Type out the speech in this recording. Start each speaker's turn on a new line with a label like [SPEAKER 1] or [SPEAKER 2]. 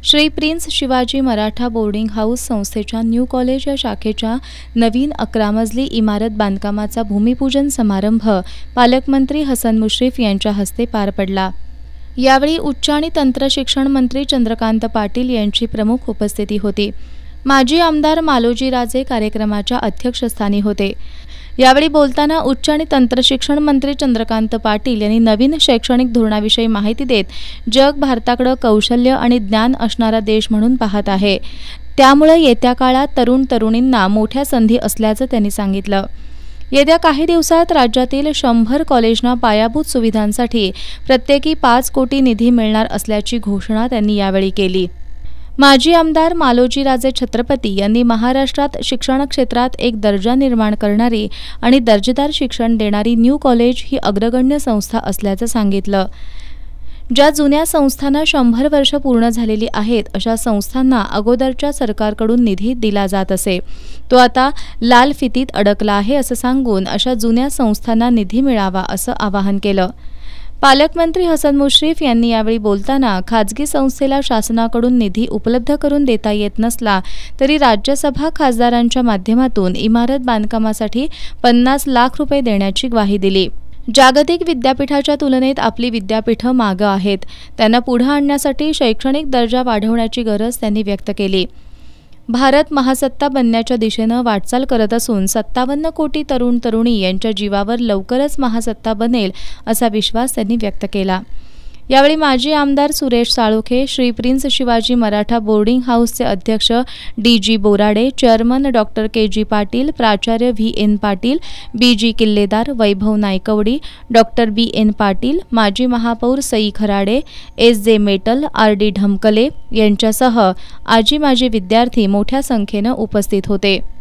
[SPEAKER 1] Shri prince Shivaji Maratha boarding house संस्थेच्या new college या शाखेच्या नवीन 11 मजली इमारत बांधकामाचा भूमिपूजन समारंभ पालकमंत्री हसन मुश्रीफ यांच्या हस्ते पार पडला। यावेळी उच्च आणि तंत्र शिक्षण मंत्री चंद्रकांत पाटील यांची प्रमुख उपस्थिती होती। माजी आमदार मालोजीराजे कार्यक्रमाच्या अध्यक्षस्थानी होते। यावेळी बोलताना उच्च आणि तंत्र शिक्षण मंत्री चंद्रकांत पाटील यांनी नवीन शैक्षणिक धोरणाविषयी माहिती देत जग भारताकडे कौशल्य आणि ज्ञान असणारा देश म्हणून पाहत आहे, त्यामुळे येत्या काळात तरुण-तरुणींना मोठ्या संधी असल्याचं त्यांनी सांगितलं। येत्या काही दिवसात राज्यातील 100 कॉलेजना पायाभूत सुविधांसाठी प्रत्येकी 5 कोटी निधी मिळणार असल्याची घोषणा त्यांनी यावेळी केली। माजी आमदार मालोजीराजे छत्रपती यांनी महाराष्ट्रात शिक्षण क्षेत्रात एक दर्जा निर्माण करणारी आणि दर्जेदार शिक्षण देणारी न्यू कॉलेज ही अग्रगण्य संस्था असल्याचं सांगितलं। ज्या जुन्या संस्थांना 100 वर्ष पूर्ण झालेली आहेत अशा संस्थांना अगोदरच्या सरकारकडून निधी दिला जात असे, तो आता लाल फितीत अडकला आहे असं सांगून अशा जुन्या संस्थांना निधी मिळावा असं आवाहन केलं। पालकमंत्री हसन मुश्रीफ यांनी यावेळी बोलताना खाजगी संस्थेला शासनाकडून निधी उपलब्ध करून देता येत नसला तरी राज्यसभा खासदारांच्या माध्यमातून इमारत बांधकामासाठी 50 लाख रुपये देण्याची ग्वाही दिली। जागतिक विद्यापीठाच्या तुलनेत आपली विद्यापीठं मागं आहेत, त्यांना पुढे आणण्यासाठी शैक्षणिक दर्जा वाढवण्याची गरज त्यांनी व्यक्त केली। भारत महासत्ता बनण्याच्या दिशेनं वाटचाल करत असून 57 कोटी तरुण-तरुणी यांच्या जीवावर लवकरच महासत्ता बनेल असा विश्वास त्यांनी व्यक्त केला। यावेळी माजी आमदार सुरेश साळोखे, श्री प्रिन्स शिवाजी मराठा बोर्डिंग हाऊसचे अध्यक्ष DG Borade, chairman doctor KG Patil, प्राचार्य VN पाटील, BG किल्लेदार, वैभव नायकवडी, डॉक्टर BN पाटील, माजी महापौर Sai Kharade, SJ metal, RD Dhamkale यांच्यासह आजी माजी विद्यार्थी मोठ्या संख्येनं उपस्थित होते।